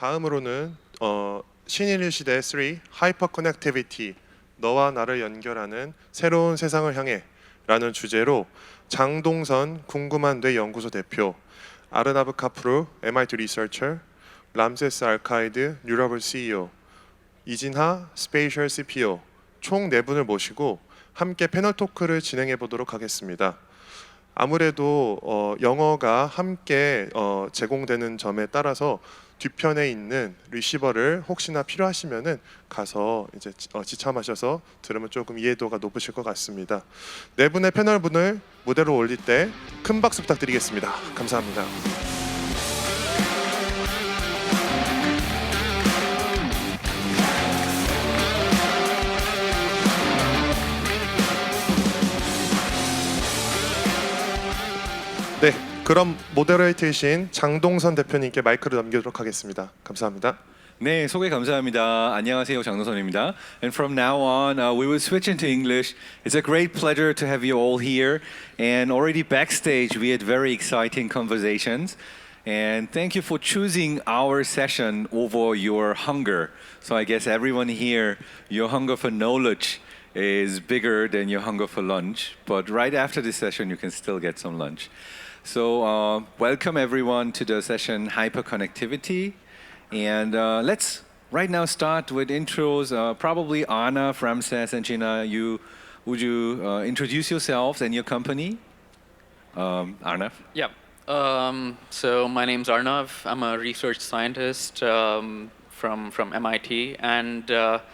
다음으로는 신인류 시대 3 하이퍼 커넥티비티 너와 나를 연결하는 새로운 세상을 향해 라는 주제로 장동선 궁금한뇌연구소 대표, 아르나브 카프루 MIT 리서처, 람세스 알카이드 Neurable CEO, 이진하 Spatial CPO 총 4분을 모시고 함께 패널토크를 진행해 보도록 하겠습니다. 아무래도 영어가 함께 제공되는 점에 따라서 뒤편에 있는 리시버를 혹시나 필요하시면은 가서 이제 지참하셔서 들으면 조금 이해도가 높으실 것 같습니다. 4분의 패널분을 무대로 올릴 때 큰 박수 부탁드리겠습니다. 감사합니다. 네, 그럼 모더레이터이신 장동선 대표님께 마이크를 넘기도록 하겠습니다. 감사합니다. 네, 소개 감사합니다. 안녕하세요, 장동선입니다. And from now on, we will switch into English. It's a great pleasure to have you all here. And already backstage, we had very exciting conversations. And thank you for choosing our session over your hunger. So I guess everyone here, your hunger for knowledge is bigger than your hunger for lunch. But right after this session, you can still get some lunch. So welcome everyone to the session Hyperconnectivity. And let's right now start with intros. Probably Arnav, Ramses, and Jinha, would you introduce yourselves and your company? Arnav? Yeah. So my name's Arnav. I'm a research scientist from MIT. And the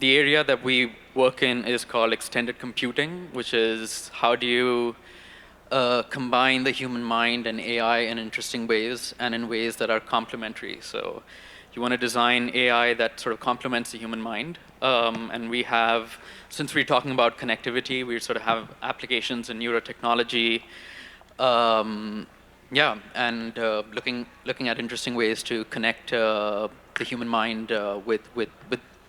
area that we work in is called extended computing, which is how do you combine the human mind and AI in interesting ways and in ways that are complementary. So you want to design AI that sort of complements the human mind. And we have, since we're talking about connectivity, we sort of have applications in neurotechnology. And looking at interesting ways to connect the human mind with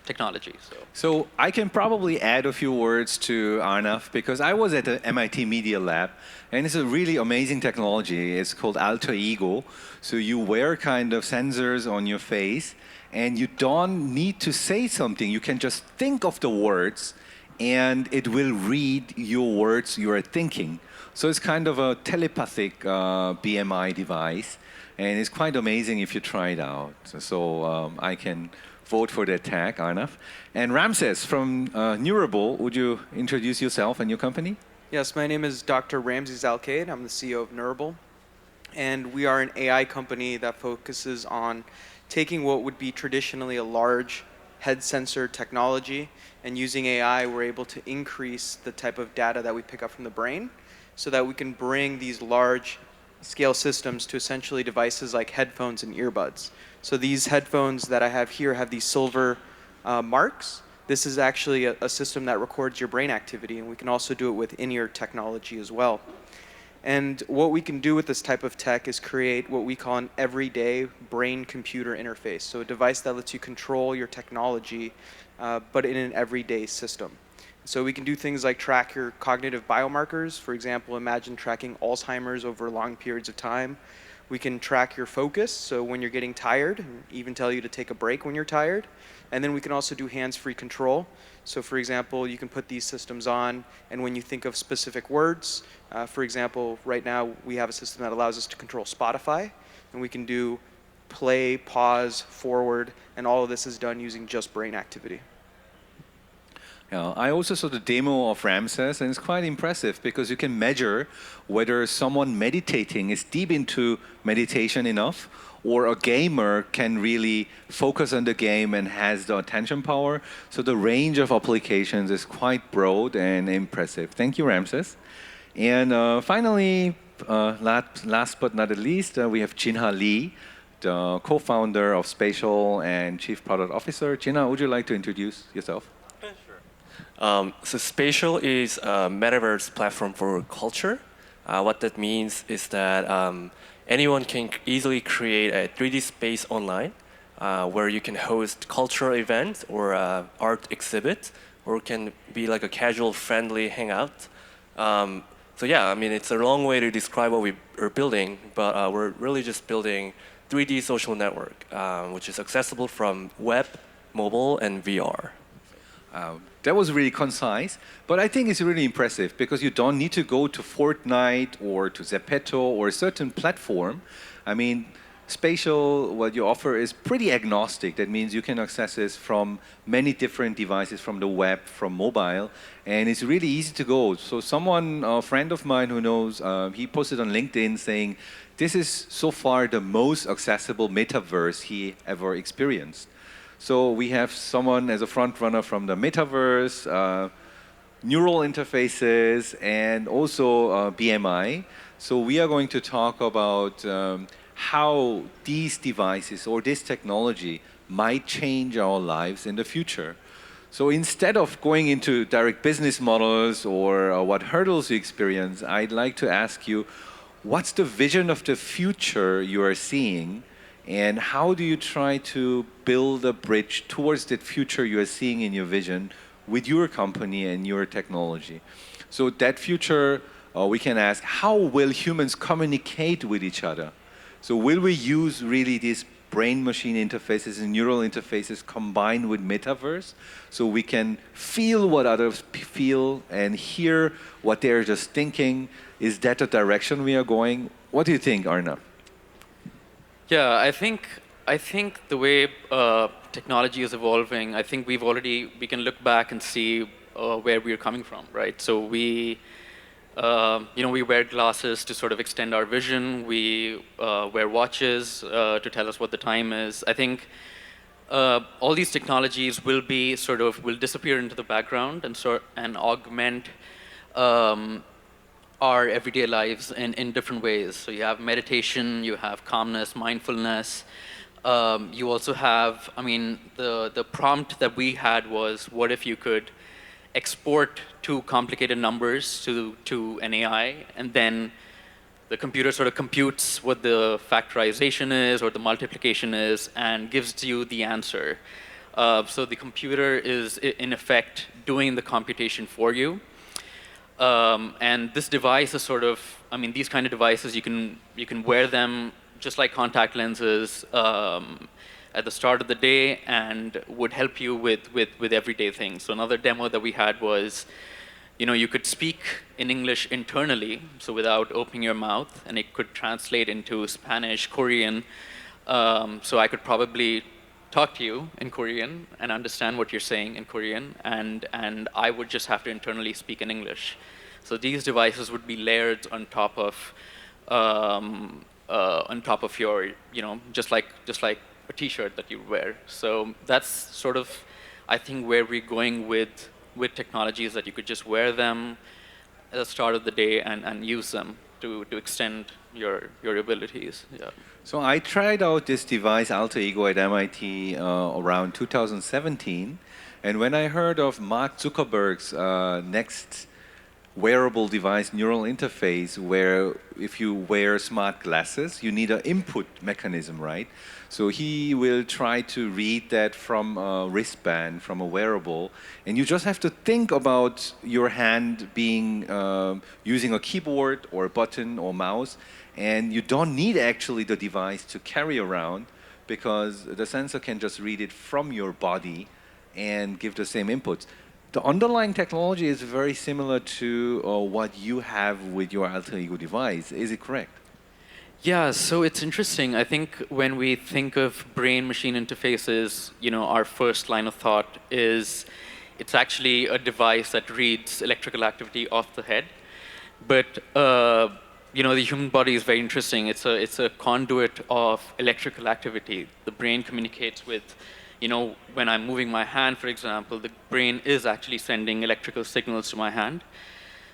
technology. So I can probably add a few words to Arnav because I was at the MIT Media Lab and it's a really amazing technology. It's called Alcaide. So you wear kind of sensors on your face and you don't need to say something. You can just think of the words and it will read your words you are thinking. So it's kind of a telepathic BMI device and it's quite amazing if you try it out. So I can vote for that tag, Arnav. And Ramses from Neurable, would you introduce yourself and your company? Yes, my name is Dr. Ramses Alcaide. I'm the CEO of Neurable. And we are an AI company that focuses on taking what would be traditionally a large head sensor technology and using AI, we're able to increase the type of data that we pick up from the brain so that we can bring these large scale systems to essentially devices like headphones and earbuds. So these headphones that I have here have these silver marks. This is actually a system that records your brain activity, and we can also do it with in-ear technology as well. And what we can do with this type of tech is create what we call an everyday brain-computer interface. So a device that lets you control your technology, but in an everyday system. So we can do things like track your cognitive biomarkers. For example, imagine tracking Alzheimer's over long periods of time. We can track your focus, so when you're getting tired, and even tell you to take a break when you're tired. And then we can also do hands-free control. So for example, you can put these systems on, and when you think of specific words, for example, right now we have a system that allows us to control Spotify, and we can do play, pause, forward, and all of this is done using just brain activity. Yeah, I also saw the demo of Ramses, and it's quite impressive because you can measure whether someone meditating is deep into meditation enough, or a gamer can really focus on the game and has the attention power. So the range of applications is quite broad and impressive. Thank you, Ramses. And finally, last but not least, we have Jinha Lee, the co-founder of Spatial and Chief Product Officer. Jinha, would you like to introduce yourself? So Spatial is a metaverse platform for culture. What that means is that anyone can easily create a 3D space online where you can host cultural events or art exhibits, or it can be like a casual, friendly hangout. So yeah, I mean, it's a long way to describe what we are building, but we're really just building 3D social network, which is accessible from web, mobile, and VR. That was really concise, but I think it's really impressive because you don't need to go to Fortnite or to Zepeto or a certain platform. I mean, Spatial, what you offer is pretty agnostic. That means you can access this from many different devices, from the web, from mobile, and it's really easy to go. So someone, a friend of mine who knows, he posted on LinkedIn saying, this is so far the most accessible metaverse he ever experienced. So we have someone as a front runner from the metaverse, neural interfaces, and also BMI. So we are going to talk about how these devices or this technology might change our lives in the future. So instead of going into direct business models or what hurdles you experience, I'd like to ask you, what's the vision of the future you are seeing, and how do you try to build a bridge towards that future you are seeing in your vision with your company and your technology? So that future, we can ask, how will humans communicate with each other? So will we use really these brain-machine interfaces and neural interfaces combined with metaverse so we can feel what others feel and hear what they're just thinking? Is that the direction we are going? What do you think, Arnav? Yeah, I think the way technology is evolving, I think we can look back and see where we're coming from, right? So we wear glasses to sort of extend our vision. We wear watches to tell us what the time is. I think all these technologies will disappear into the background and augment our everyday lives in different ways. So you have meditation, you have calmness, mindfulness. You also have, the prompt that we had was, what if you could export two complicated numbers to an AI, and then the computer sort of computes what the factorization is or the multiplication is and gives you the answer. So the computer is, in effect, doing the computation for you. And this device is these kind of devices, you can wear them just like contact lenses at the start of the day and would help you with everyday things. So another demo that we had was, you could speak in English internally, so without opening your mouth, and it could translate into Spanish, Korean. So I could probably talk to you in Korean and understand what you're saying in Korean, and I would just have to internally speak in English. So these devices would be layered on top of your, just like a T-shirt that you wear. So that's sort of, I think, where we're going with technologies, that you could just wear them at the start of the day and use them to extend your abilities. Yeah. So I tried out this device, Alter Ego, at MIT around 2017. And when I heard of Mark Zuckerberg's next wearable device neural interface, where if you wear smart glasses, you need an input mechanism, right? So he will try to read that from a wristband, from a wearable, and you just have to think about your hand being using a keyboard or a button or mouse, and you don't need actually the device to carry around, because the sensor can just read it from your body and give the same inputs. The underlying technology is very similar to what you have with your Alter Ego device. Is it correct? Yeah, so it's interesting. I think when we think of brain-machine interfaces, our first line of thought is it's actually a device that reads electrical activity off the head. But the human body is very interesting. It's a conduit of electrical activity. The brain communicates with, when I'm moving my hand, for example, the brain is actually sending electrical signals to my hand.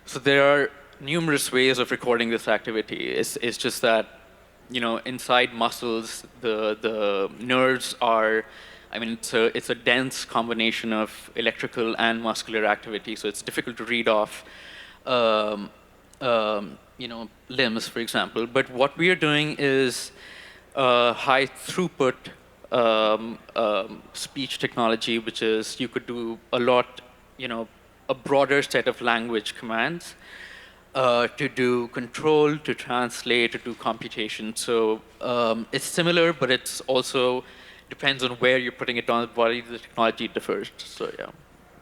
So there are numerous ways of recording this activity. It's just that, inside muscles, the nerves are, it's a dense combination of electrical and muscular activity. So it's difficult to read off, limbs, for example. But what we are doing is high throughput speech technology, which is you could do a lot, a broader set of language commands. to do control, to translate, to do computation. So it's similar, but it's also depends on where you're putting it on the body. The technology differs. So yeah.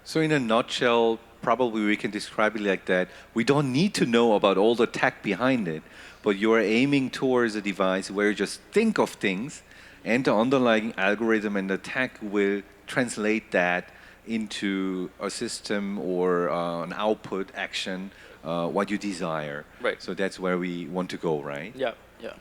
So in a nutshell, probably we can describe it like that. We don't need to know about all the tech behind it, but you're aiming towards a device where you just think of things, and the underlying algorithm and the tech will translate that into a system or an output action, what you desire. Right. So that's where we want to go, right? Yeah. Yeah.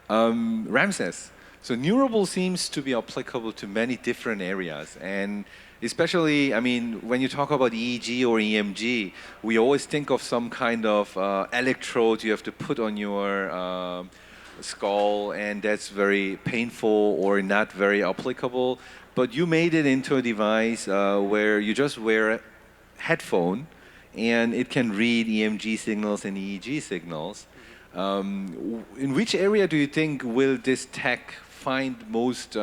Ramses, so Neurable seems to be applicable to many different areas, and especially, I mean, when you talk about EEG or EMG, we always think of some kind of electrode you have to put on your skull, and that's very painful or not very applicable. But you made it into a device where you just wear a headphone, and it can read EMG signals and EEG signals. In which area do you think will this tech find most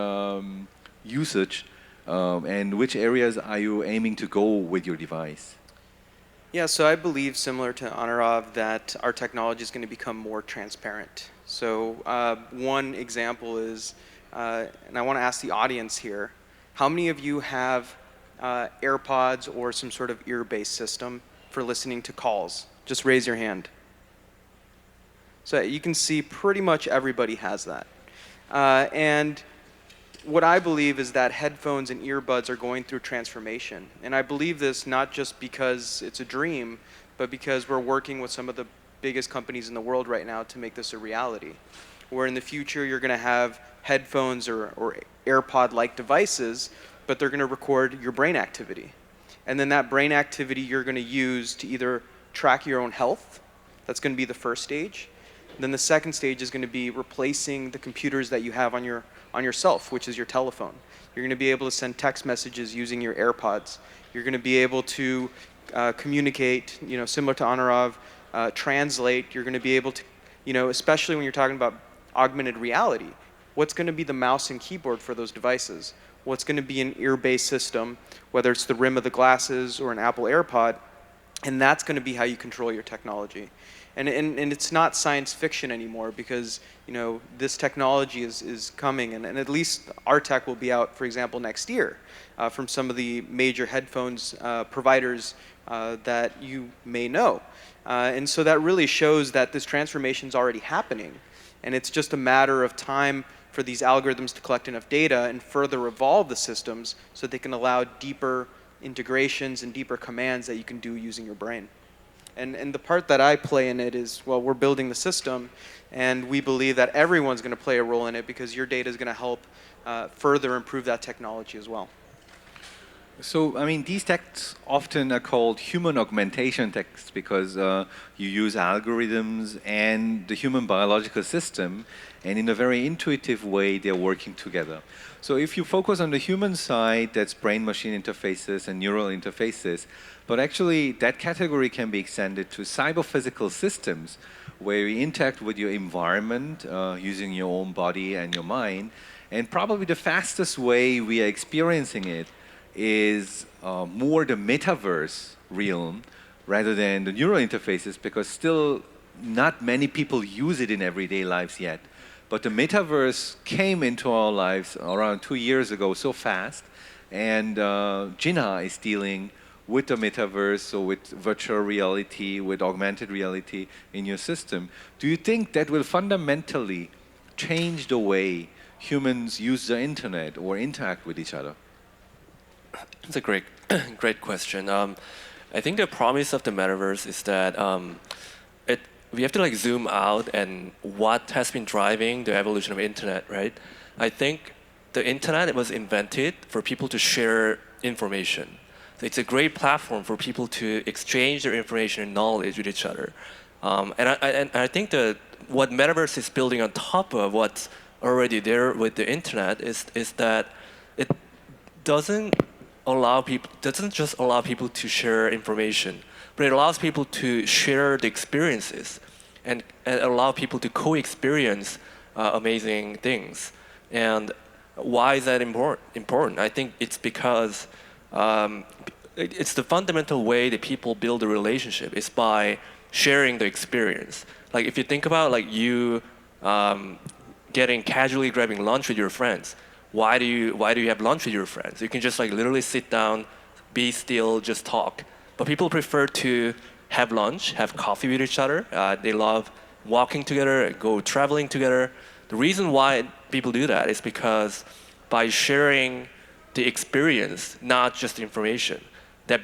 usage, and which areas are you aiming to go with your device? Yeah, so I believe, similar to Arnav, that our technology is going to become more transparent. So one example is, and I want to ask the audience here, how many of you have AirPods or some sort of ear-based system for listening to calls? Just raise your hand. So you can see pretty much everybody has that. And what I believe is that headphones and earbuds are going through transformation. And I believe this not just because it's a dream, but because we're working with some of the biggest companies in the world right now to make this a reality. Where in the future you're going to have headphones or AirPod-like devices, but they're going to record your brain activity. And then that brain activity you're going to use to either track your own health. That's going to be the first stage. Then the second stage is going to be replacing the computers that you have on yourself, which is your telephone. You're going to be able to send text messages using your AirPods. You're going to be able to communicate, similar to Arnav, translate. You're going to be able to, especially when you're talking about augmented reality, what's going to be the mouse and keyboard for those devices? What's going to be an ear-based system, whether it's the rim of the glasses or an Apple AirPod, and that's going to be how you control your technology. And it's not science fiction anymore because this technology is coming, and at least our tech will be out, for example, next year from some of the major headphones providers that you may know. And so that really shows that this transformation is already happening, and it's just a matter of time for these algorithms to collect enough data and further evolve the systems so they can allow deeper integrations and deeper commands that you can do using your brain. And the part that I play in it is, well, we're building the system, and we believe that everyone's going to play a role in it because your data is going to help further improve that technology as well. So, I mean, these texts often are called human augmentation texts because you use algorithms and the human biological system, and in a very intuitive way, they're working together. So if you focus on the human side, that's brain-machine interfaces and neural interfaces, but actually that category can be extended to cyber-physical systems where you interact with your environment using your own body and your mind, and probably the fastest way we are experiencing it is more the metaverse realm rather than the neural interfaces, because still not many people use it in everyday lives yet. But the metaverse came into our lives around 2 years ago so fast, and Jinha is dealing with the metaverse, so with virtual reality, with augmented reality in your system. Do you think that will fundamentally change the way humans use the internet or interact with each other? It's a great question. I think the promise of the metaverse is that we have to zoom out and what has been driving the evolution of internet, right? I think the internet was invented for people to share information. So it's a great platform for people to exchange their information and knowledge with each other. And I think that what metaverse is building on top of what's already there with the internet is that it doesn't just allow people to share information, but it allows people to share the experiences and allow people to co-experience amazing things. And why is that important? I think it's because it's the fundamental way that people build a relationship is by sharing the experience. Like if you think about like you getting casually grabbing lunch with your friends, why do you have lunch with your friends? You can just like literally sit down, be still, just talk. But people prefer to have lunch, have coffee with each other. They love walking together, go traveling together. The reason why people do that is because by sharing the experience, not just information, that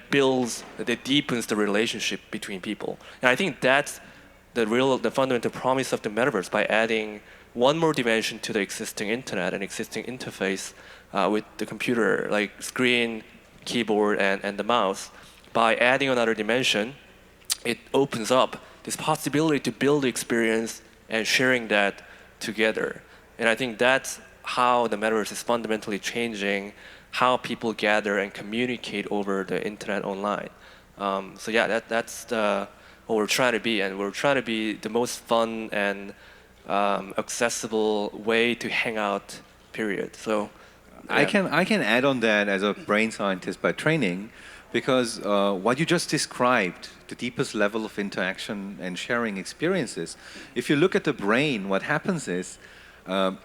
deepens the relationship between people. And I think that's the fundamental promise of the metaverse, by adding one more dimension to the existing internet and existing interface with the computer, like screen, keyboard, and the mouse. By adding another dimension, it opens up this possibility to build the experience and sharing that together. And I think that's how the metaverse is fundamentally changing how people gather and communicate over the internet online. So yeah, that's what we're trying to be, and we're trying to be the most fun and accessible way to hang out, period. So I can add on that as a brain scientist by training, because what you just described, the deepest level of interaction and sharing experiences, if you look at the brain, what happens is,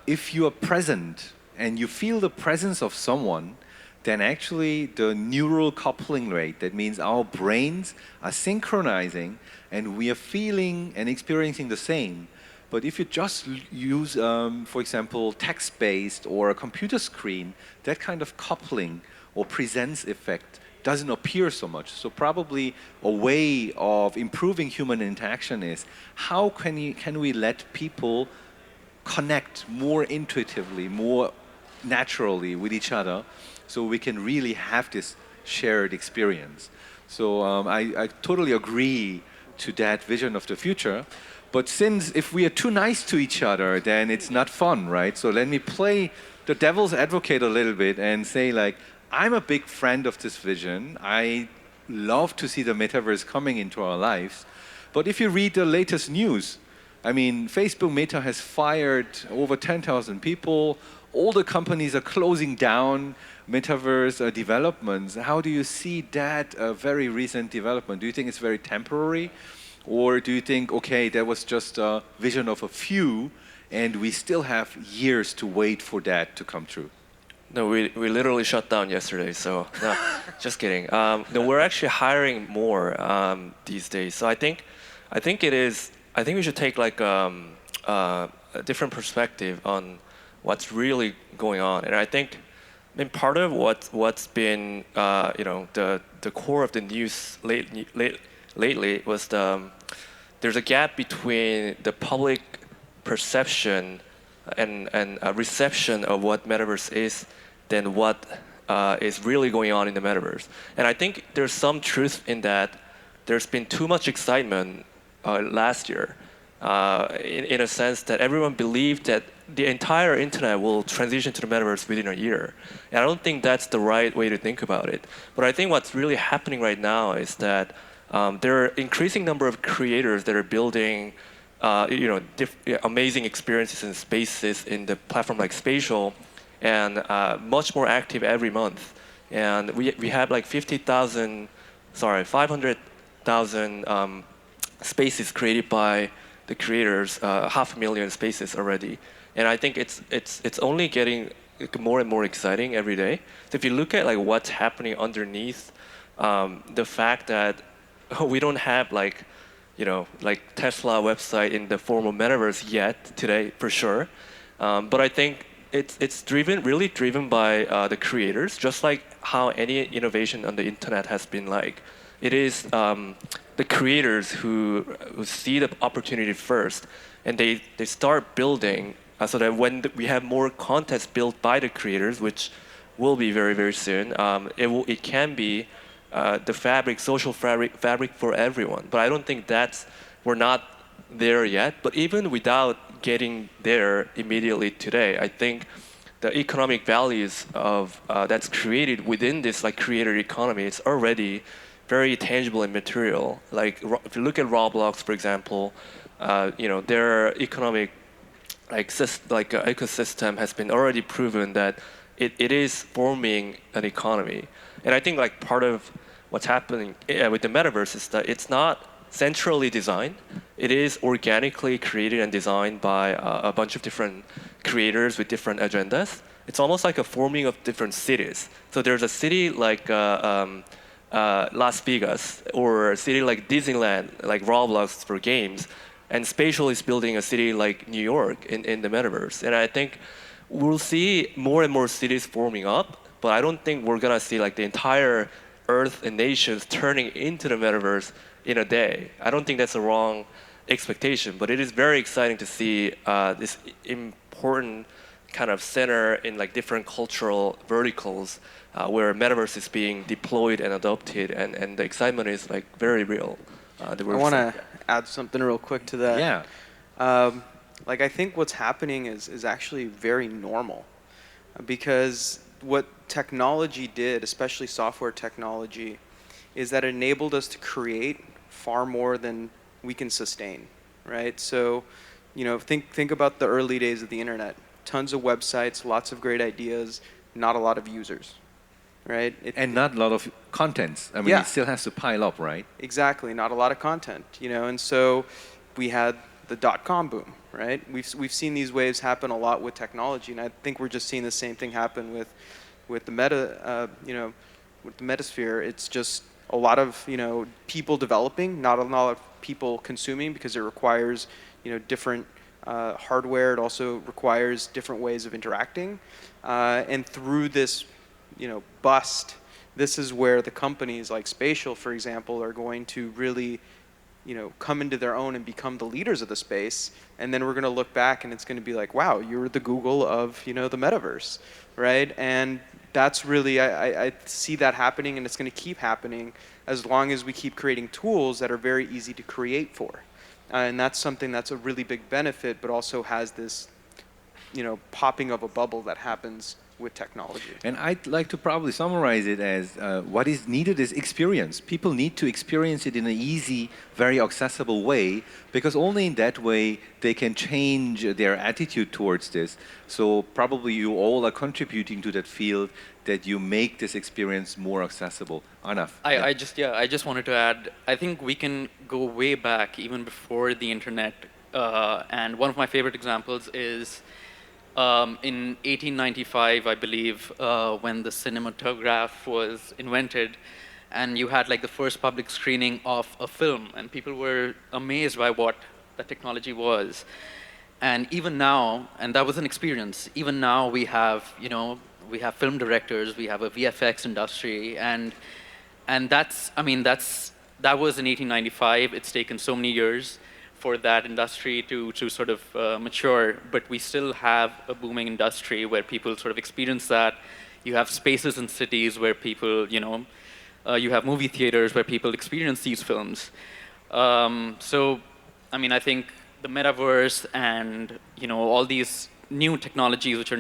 if you are present and you feel the presence of someone, then actually the neural coupling rate, that means our brains are synchronizing and we are feeling and experiencing the same. But if you just use, for example, text-based or a computer screen, that kind of coupling or presence effect doesn't appear so much. So probably a way of improving human interaction is how can we let people connect more intuitively, more naturally with each other, so we can really have this shared experience. So I totally agree to that vision of the future. But since if we are too nice to each other, then it's not fun, right? So let me play the devil's advocate a little bit and say, like, I'm a big friend of this vision. I love to see the metaverse coming into our lives. But if you read the latest news, I mean, Facebook Meta has fired over 10,000 people. All the companies are closing down metaverse developments. How do you see that very recent development? Do you think it's very temporary? Or do you think, okay, that was just a vision of a few and we still have years to wait for that to come true? No, we literally shut down yesterday, so no, just kidding. No, we're actually hiring more these days. So I think we should take like a different perspective on what's really going on. And I mean, part of what's been the core of the news lately was there's a gap between the public perception and reception of what metaverse is than what is really going on in the metaverse. And I think there's some truth in that. There's been too much excitement last year, in a sense that everyone believed that the entire internet will transition to the metaverse within a year. And I don't think that's the right way to think about it. But I think what's really happening right now is that there are increasing number of creators that are building amazing experiences and spaces in the platform like Spatial, and much more active every month. And we have like 500,000 spaces created by the creators, 500,000 spaces already. And I think it's only getting more and more exciting every day. So if you look at like what's happening underneath, the fact that we don't have like Tesla website in the form of metaverse yet today for sure, but I think it's really driven by the creators, just like how any innovation on the internet has been like. It is the creators who see the opportunity first, and they start building so that when we have more contents built by the creators, which will be very, very soon, it can be the social fabric for everyone. But I don't think we're not there yet. But even without getting there immediately today, I think the economic values of that's created within this like creator economy, it's already very tangible and material. Like if you look at Roblox, for example, their economic ecosystem has been already proven that it is forming an economy. And I think like part of what's happening with the metaverse is that it's not centrally designed. It is organically created and designed by a bunch of different creators with different agendas. It's almost like a forming of different cities. So there's a city like Las Vegas, or a city like Disneyland, like Roblox for games, and Spatial is building a city like New York in the metaverse. And I think we'll see more and more cities forming up, but I don't think we're gonna see like the entire Earth and nations turning into the metaverse in a day. I don't think that's a wrong expectation, but it is very exciting to see this important kind of center in like different cultural verticals where metaverse is being deployed and adopted, and the excitement is like very real. I want to add something real quick to that. Yeah. Like I think what's happening is actually very normal, because what technology did, especially software technology, is that it enabled us to create far more than we can sustain, right? So, think about the early days of the internet. Tons of websites, lots of great ideas, not a lot of users, right? And not a lot of contents. I mean, Yeah. it still has to pile up, right? Exactly, not a lot of content, and so we had the dot-com boom, right? We've seen these waves happen a lot with technology, and I think we're just seeing the same thing happen with the with the metasphere. It's just a lot of people developing, not a lot of people consuming, because it requires different hardware. It also requires different ways of interacting, and through this bust, this is where the companies like Spatial, for example, are going to really come into their own and become the leaders of the space. And then we're going to look back and it's going to be like, wow, you're the Google of the metaverse, right? And that's really, I see that happening, and it's going to keep happening as long as we keep creating tools that are very easy to create for. And that's something that's a really big benefit, but also has this popping of a bubble that happens with technology. And I'd like to probably summarize it as what is needed is experience. People need to experience it in an easy, very accessible way, because only in that way they can change their attitude towards this. So probably you all are contributing to that field, that you make this experience more accessible. Arnav. I just wanted to add, I think we can go way back, even before the internet. And one of my favorite examples is in 1895, I believe, when the cinematograph was invented, and you had like the first public screening of a film, and people were amazed by what the technology was. And even now, and that was an experience, even now we have, we have film directors, we have a VFX industry, and that was in 1895. It's taken so many years for that industry to sort of mature, but we still have a booming industry where people sort of experience that. You have spaces in cities where people, you have movie theaters where people experience these films. So, I think the metaverse and all these new technologies, which are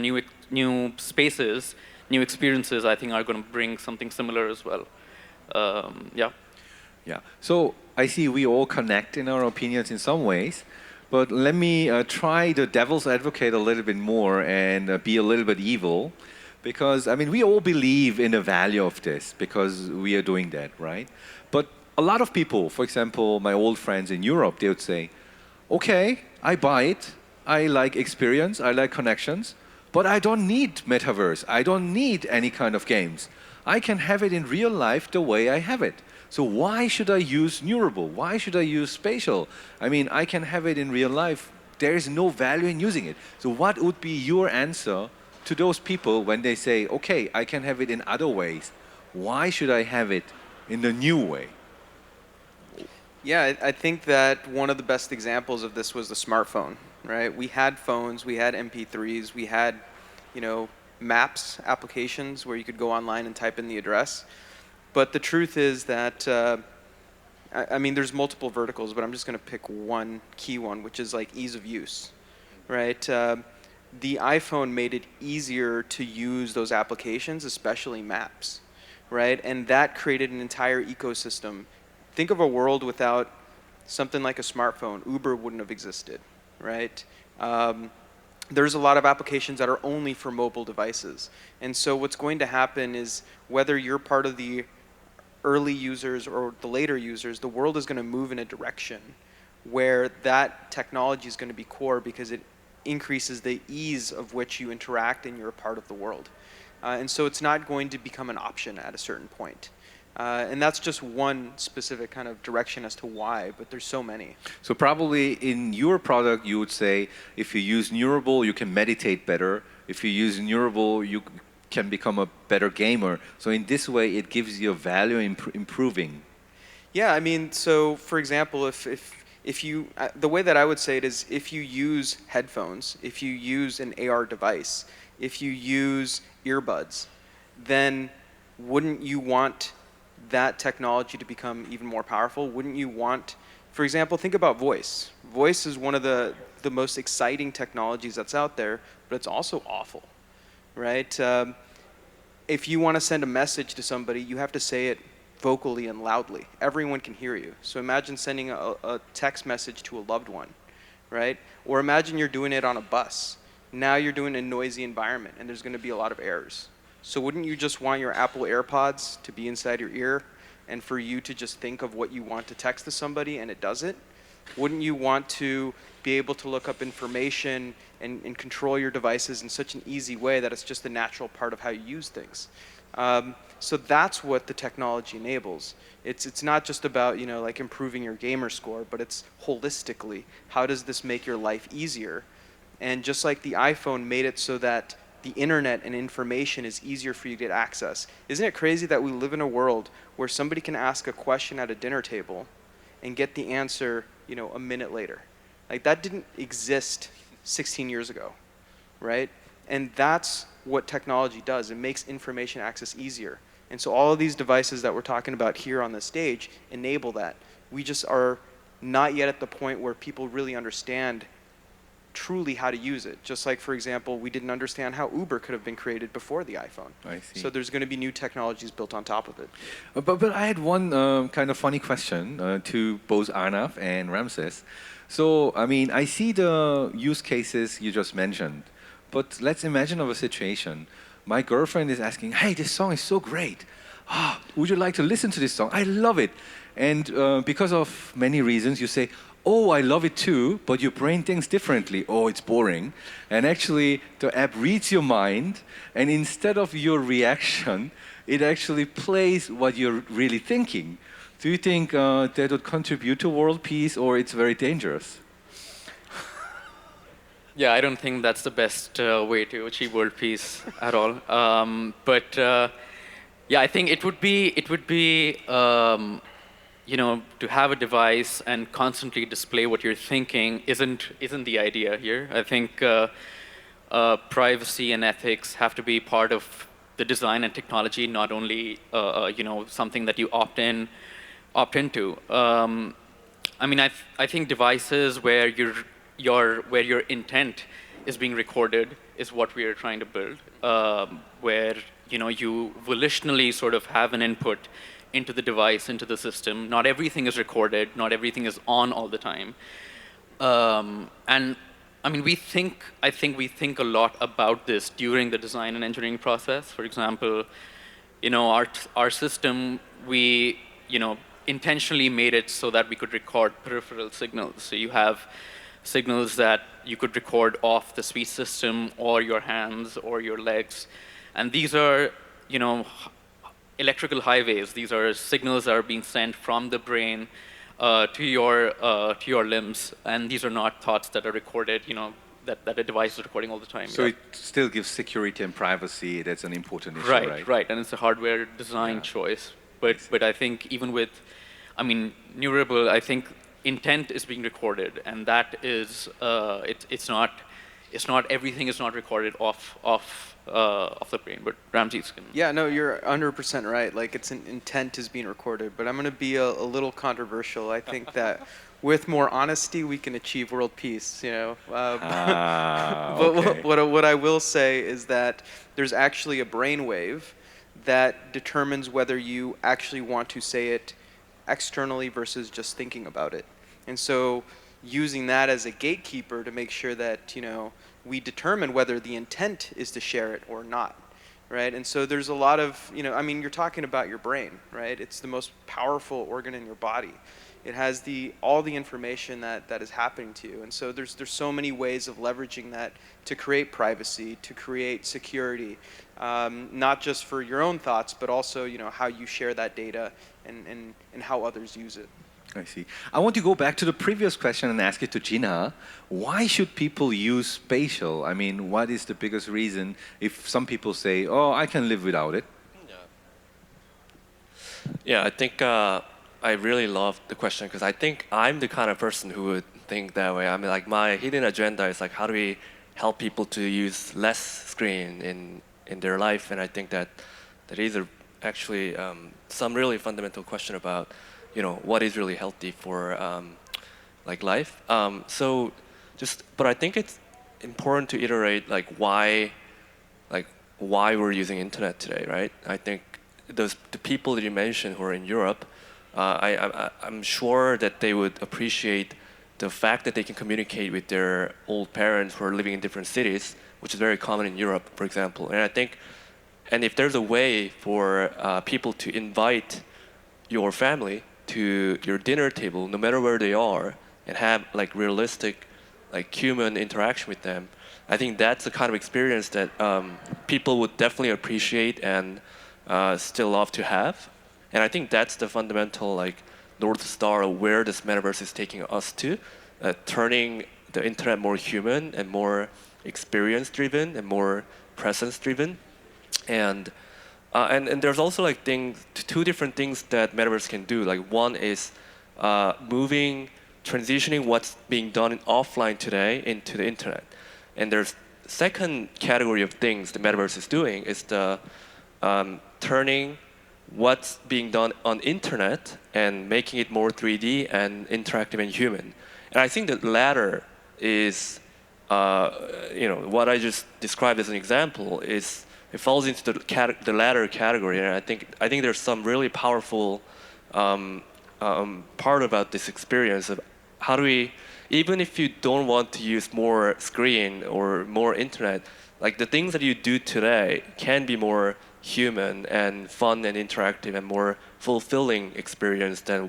new spaces, new experiences, I think are going to bring something similar as well. Yeah. Yeah. So I see we all connect in our opinions in some ways, but let me try the devil's advocate a little bit more and be a little bit evil, because we all believe in the value of this because we are doing that, right? But a lot of people, for example, my old friends in Europe, they would say, okay, I buy it, I like experience, I like connections, but I don't need metaverse, I don't need any kind of games. I can have it in real life the way I have it. So why should I use Neurable? Why should I use Spatial? I can have it in real life. There is no value in using it. So what would be your answer to those people when they say, okay, I can have it in other ways. Why should I have it in the new way? Yeah, I think that one of the best examples of this was the smartphone, right? We had phones, we had MP3s, we had, maps applications where you could go online and type in the address. But the truth is that, there's multiple verticals, but I'm just going to pick one key one, which is like ease of use, right? The iPhone made it easier to use those applications, especially maps, right? And that created an entire ecosystem. Think of a world without something like a smartphone. Uber wouldn't have existed, right? There's a lot of applications that are only for mobile devices. And so what's going to happen is, whether you're part of the early users or the later users, the world is going to move in a direction where that technology is going to be core because it increases the ease of which you interact and you're a part of the world. And so it's not going to become an option at a certain point. And that's just one specific kind of direction as to why, but there's so many. So probably in your product, you would say, if you use Neurable, you can meditate better. If you use Neurable, you can become a better gamer. So in this way, it gives you a value in improving. Yeah, I mean, so for example, if you, the way that I would say it is, if you use headphones, if you use an AR device, if you use earbuds, then wouldn't you want that technology to become even more powerful? Wouldn't you want, for example, think about voice. Voice is one of the most exciting technologies that's out there, but it's also awful, right? If you want to send a message to somebody, you have to say it vocally and loudly. Everyone can hear you. So imagine sending a text message to a loved one, right? Or imagine you're doing it on a bus. Now you're doing it in a noisy environment, and there's going to be a lot of errors. So wouldn't you just want your Apple AirPods to be inside your ear and for you to just think of what you want to text to somebody and it does it? Wouldn't you want to be able to look up information and control your devices in such an easy way that it's just a natural part of how you use things? So that's what the technology enables. It's not just about, you know, like improving your gamer score, but it's holistically, how does this make your life easier? And just like the iPhone made it so that the internet and information is easier for you to get access. Isn't it crazy that we live in a world where somebody can ask a question at a dinner table and get the answer, you know, a minute later? Like, that didn't exist 16 years ago, right? And that's what technology does. It makes information access easier. And so all of these devices that we're talking about here on the stage enable that. We just are not yet at the point where people really understand truly how to use it. Just like, for example, we didn't understand how Uber could have been created before the iPhone. I see. So there's going to be new technologies built on top of it. But I had one kind of funny question to both Arnav and Ramses. So, I mean, I see the use cases you just mentioned, but let's imagine of a situation. My girlfriend is asking, hey, this song is so great. Ah, would you like to listen to this song? I love it. And because of many reasons, you say, oh, I love it too, but your brain thinks differently. Oh, it's boring. And actually, the app reads your mind, and instead of your reaction, it actually plays what you're really thinking. Do you think that would contribute to world peace, or it's very dangerous? Yeah, I don't think that's the best way to achieve world peace at all. Yeah, I think it would be you know, to have a device and constantly display what you're thinking isn't the idea here. I think privacy and ethics have to be part of the design and technology, not only you know, something that you opt into. I mean, I think devices where your intent is being recorded is what we are trying to build, where, you know, you volitionally sort of have an input into the device, into the system. Not everything is recorded, not everything is on all the time. And I mean, I think we think a lot about this during the design and engineering process. For example, you know, our system, we, you know, intentionally made it so that we could record peripheral signals. So you have signals that you could record off the speech system or your hands or your legs. And these are, you know, electrical highways. These are signals that are being sent from the brain to your limbs, and these are not thoughts that are recorded, you know, that a device is recording all the time. So it still gives security and privacy. That's an important issue, Right, right, and it's a hardware design choice. But I think even with, I mean, Neurable, I think intent is being recorded, and that is it's not everything is not recorded off the brain, but Ramses can. Yeah, no, you're 100% right. Like, it's an intent is being recorded, but I'm going to be a little controversial. I think that with more honesty, we can achieve world peace. You know, Okay. but what I will say is that there's actually a brainwave that determines whether you actually want to say it externally versus just thinking about it, and so using that as a gatekeeper to make sure that, you know, we determine whether the intent is to share it or not. right? And so there's a lot of, I mean, you're talking about your brain, right? It's the most powerful organ in your body. It has all the information that is happening to you. And so there's so many ways of leveraging that to create privacy, to create security, not just for your own thoughts, but also, how you share that data and how others use it. I see. I want to go back to the previous question and ask it to Jinha. Why should people use spatial? I mean, what is the biggest reason if some people say, oh, I can live without it? Yeah, I think I really love the question because I think I'm the kind of person who would think that way. I mean, like my hidden agenda is like, how do we help people to use less screen in their life? And I think that is actually some really fundamental question about, what is really healthy for like life. But I think it's important to iterate like why we're using internet today, right? I think the people that you mentioned who are in Europe, I'm sure that they would appreciate the fact that they can communicate with their old parents who are living in different cities, which is very common in Europe, for example. And I think, and if there's a way for people to invite your family to your dinner table, no matter where they are, and have like realistic, like human interaction with them, I think that's the kind of experience that people would definitely appreciate and still love to have. And I think that's the fundamental like North Star of where this metaverse is taking us to, turning the internet more human and more experience-driven and more presence-driven. And there's also like two different things that metaverse can do. Like one is transitioning what's being done offline today into the internet. And there's second category of things the metaverse is doing is the turning what's being done on internet and making it more 3D and interactive and human. And I think the latter is, what I just described as an example is it falls into the latter category. And I think there's some really powerful part about this experience of how do we, even if you don't want to use more screen or more internet, like the things that you do today can be more human and fun and interactive and more fulfilling experience than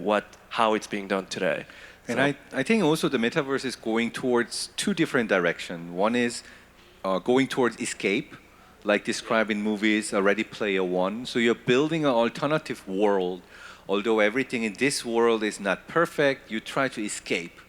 how it's being done today. And I think also the metaverse is going towards two different directions. One is going towards escape, like described in movies, Ready Player One. So you're building an alternative world. Although everything in this world is not perfect, you try to escape.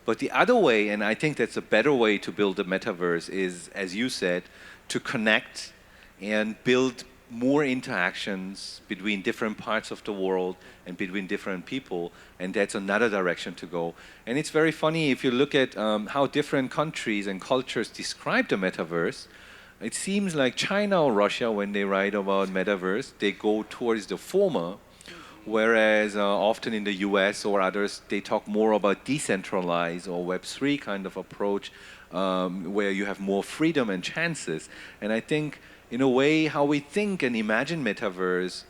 But the other way, and I think that's a better way to build the metaverse, is, as you said, to connect and build more interactions between different parts of the world and between different people, and that's another direction to go. And it's very funny if you look at how different countries and cultures describe the metaverse. It seems like China or Russia, when they write about metaverse, they go towards the former, whereas often in the US or others, they talk more about decentralized or Web3 kind of approach, where you have more freedom and chances. And I think in a way, how we think and imagine metaverse,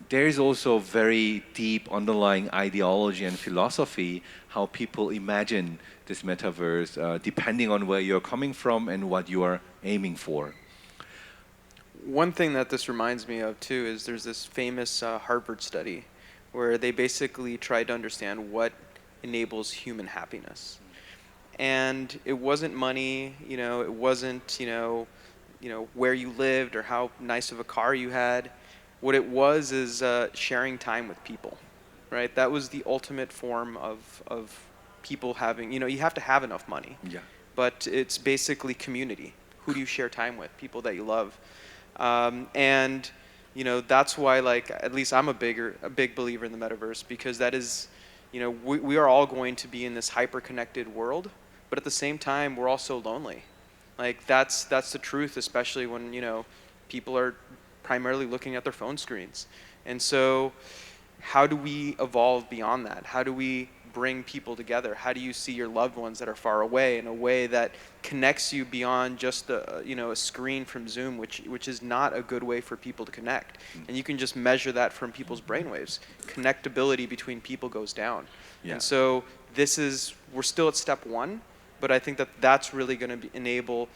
there is also very deep underlying ideology and philosophy how people imagine this metaverse, depending on where you're coming from and what you are aiming for. One thing that this reminds me of too is there's this famous Harvard study where they basically tried to understand what enables human happiness. And it wasn't money, it wasn't, where you lived or how nice of a car you had. What it was is sharing time with people, right? That was the ultimate form of people having, you have to have enough money. Yeah. But it's basically community. Who do you share time with? People that you love. And that's why, like, at least I'm a big believer in the metaverse, because that is, we are all going to be in this hyper-connected world, but at the same time, we're also lonely. Like that's the truth, especially when people are primarily looking at their phone screens. And so, how do we evolve beyond that? How do we bring people together? How do you see your loved ones that are far away in a way that connects you beyond just a screen from Zoom, which is not a good way for people to connect. And you can just measure that from people's brainwaves. Connectability between people goes down. Yeah. And so we're still at step one, but I think that's really going to enable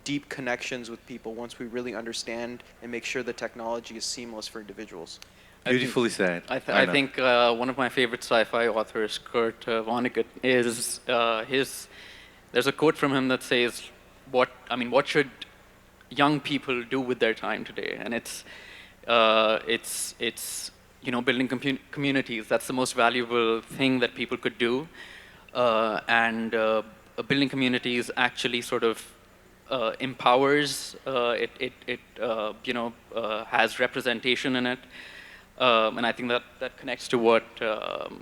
deep connections with people once we really understand and make sure the technology is seamless for individuals. Beautifully said. I Arnav. think one of my favorite sci-fi authors, Kurt Vonnegut, is there's a quote from him that says, what should young people do with their time today? And it's building communities. That's the most valuable thing that people could do. Building communities actually sort of empowers. It has representation in it. And I think that connects to what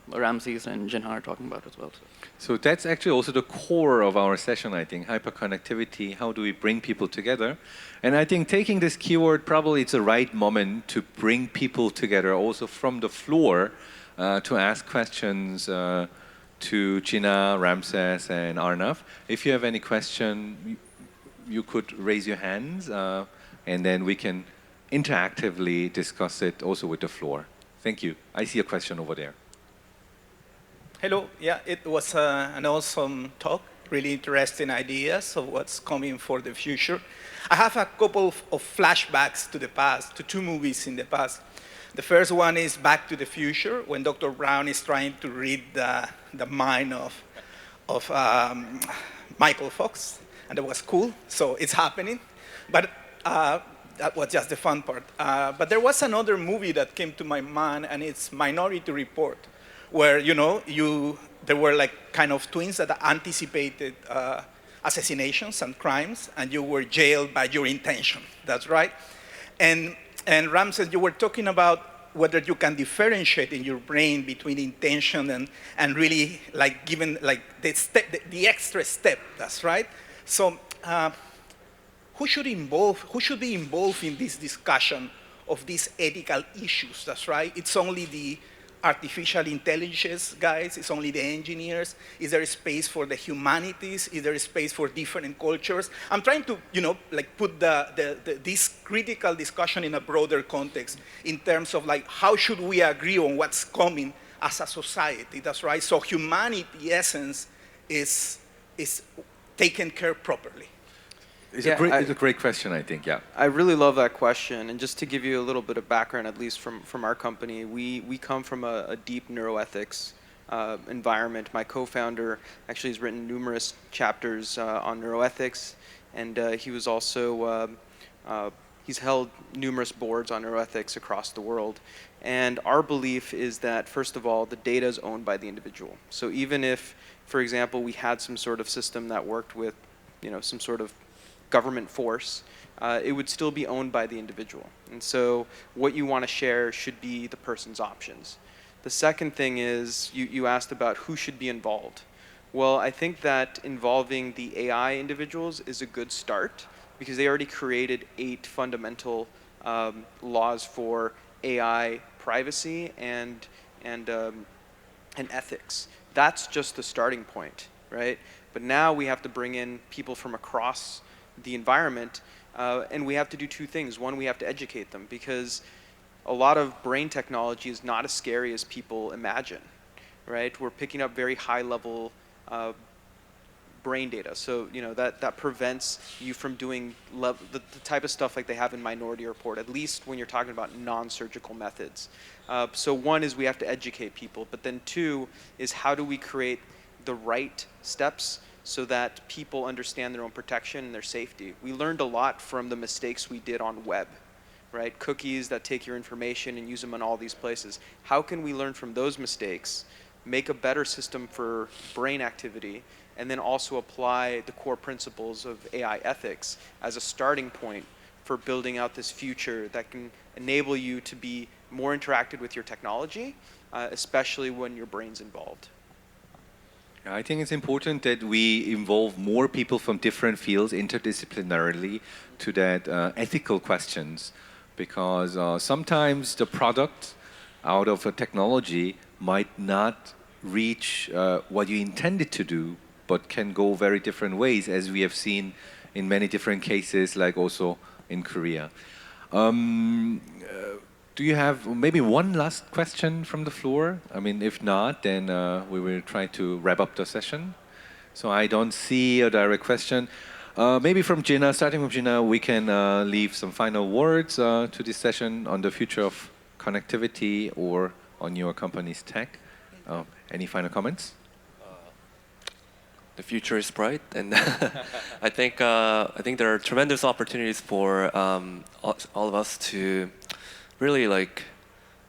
Ramses and Jinha are talking about as well. So that's actually also the core of our session, I think, hyperconnectivity. How do we bring people together? And I think taking this keyword, probably it's the right moment to bring people together also from the floor to ask questions to Jinha, Ramses, and Arnav. If you have any question, you could raise your hands, and then we can interactively discuss it also with the floor. Thank you. I see a question over there. Hello. Yeah, it was an awesome talk. Really interesting ideas of what's coming for the future. I have a couple of flashbacks to the past, to two movies in the past. The first one is Back to the Future, when Dr. Brown is trying to read the mind of Michael Fox, and it was cool. So it's happening, but that was just the fun part. But there was another movie that came to my mind, and it's Minority Report, where there were like kind of twins that anticipated assassinations and crimes, and you were jailed by your intention. That's right. And Ramses, you were talking about whether you can differentiate in your brain between intention and really like given like the extra step. That's right. So who should be involved in this discussion of these ethical issues? That's right. It's only the artificial intelligence guys, it's only the engineers. Is there a space for the humanities? Is there a space for different cultures? I'm trying to, put this critical discussion in a broader context in terms of like, how should we agree on what's coming as a society? That's right. So humanity essence is taken care properly. It's a great question, I think, yeah. I really love that question. And just to give you a little bit of background, at least from our company, we come from a deep neuroethics environment. My co-founder actually has written numerous chapters on neuroethics, and he was also, he's held numerous boards on neuroethics across the world. And our belief is that, first of all, the data is owned by the individual. So even if, for example, we had some sort of system that worked with, some sort of government force, it would still be owned by the individual. And so what you want to share should be the person's options. The second thing is, you asked about who should be involved. Well, I think that involving the AI individuals is a good start because they already created 8 fundamental laws for AI privacy and ethics. That's just the starting point, right? But now we have to bring in people from across the environment, and we have to do 2 things. One, we have to educate them because a lot of brain technology is not as scary as people imagine, right? We're picking up very high-level brain data, so that prevents you from doing the type of stuff like they have in Minority Report, at least when you're talking about non-surgical methods. So one is we have to educate people, but then 2 is how do we create the right steps so that people understand their own protection and their safety. We learned a lot from the mistakes we did on web, right? Cookies that take your information and use them in all these places. How can we learn from those mistakes, make a better system for brain activity, and then also apply the core principles of AI ethics as a starting point for building out this future that can enable you to be more interacted with your technology, especially when your brain's involved. I think it's important that we involve more people from different fields interdisciplinarily to that ethical questions, because sometimes the product out of a technology might not reach what you intended to do, but can go very different ways, as we have seen in many different cases, like also in Korea. Do you have maybe one last question from the floor? I mean, if not, then we will try to wrap up the session. So I don't see a direct question. maybe from Jinha, starting from Jinha, we can leave some final words to this session on the future of connectivity or on your company's tech. Any final comments? The future is bright, and I think there are tremendous opportunities for all of us to really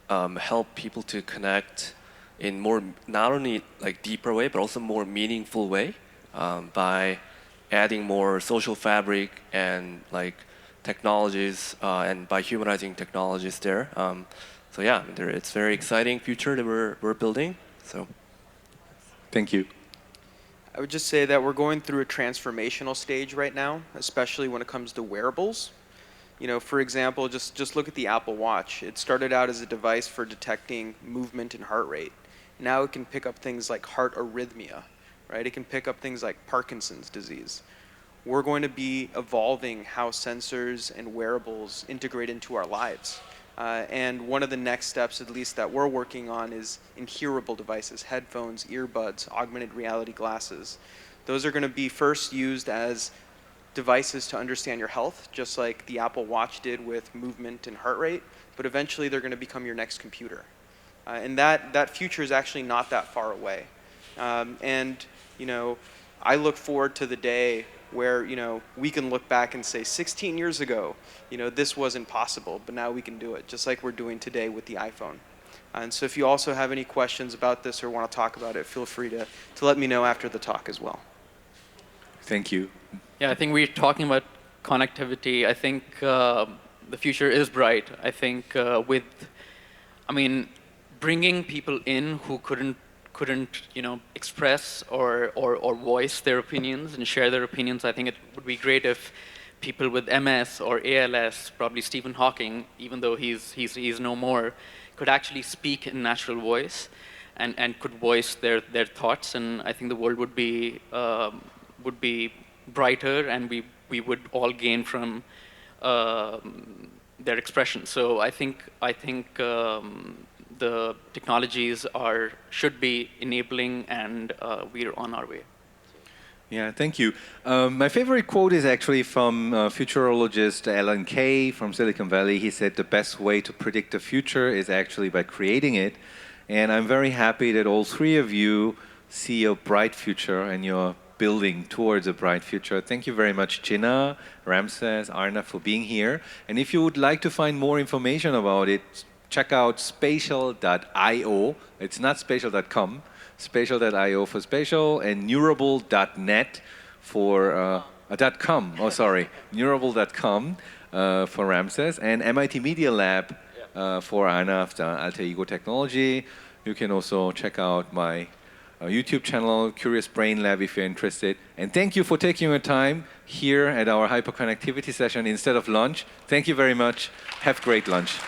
help people to connect in more, not only deeper way, but also more meaningful way by adding more social fabric and technologies and by humanizing technologies there. So yeah, it's a very exciting future that we're building. So Thank you. I would just say that we're going through a transformational stage right now, especially when it comes to wearables. For example, just look at the Apple Watch. It started out as a device for detecting movement and heart rate. Now it can pick up things like heart arrhythmia, right? It can pick up things like Parkinson's disease. We're going to be evolving how sensors and wearables integrate into our lives. And one of the next steps, at least that we're working on, is in hearable devices, headphones, earbuds, augmented reality glasses. Those are going to be first used as devices to understand your health, just like the Apple Watch did with movement and heart rate, but eventually they're going to become your next computer. And that future is actually not that far away. And I look forward to the day where we can look back and say 16 years ago, this wasn't possible, but now we can do it, just like we're doing today with the iPhone. And so if you also have any questions about this or want to talk about it, feel free to let me know after the talk as well. Thank you. Yeah, I think we're talking about connectivity. I think the future is bright. I think bringing people in who couldn't express or voice their opinions and share their opinions. I think it would be great if people with MS or ALS, probably Stephen Hawking, even though he's no more, could actually speak in natural voice and could voice their thoughts. And I think the world would be brighter, and we would all gain from their expression. So I think the technologies should be enabling, and we're on our way. Yeah, thank you. My favorite quote is actually from futurologist Alan Kay from Silicon Valley. He said the best way to predict the future is actually by creating it. And I'm very happy that all three of you see a bright future and you're building towards a bright future. Thank you very much, Jinha, Ramses, Arnav, for being here. And if you would like to find more information about it, check out spatial.io. It's not spatial.com. Spatial.io for spatial, and Neurable.net for .com. Oh, sorry, Neurable.com for Ramses, and MIT Media Lab for Arnav, the alter ego technology. You can also check out my YouTube channel, Curious Brain Lab, if you're interested. And thank you for taking your time here at our hyperconnectivity session instead of lunch. Thank you very much. Have great lunch.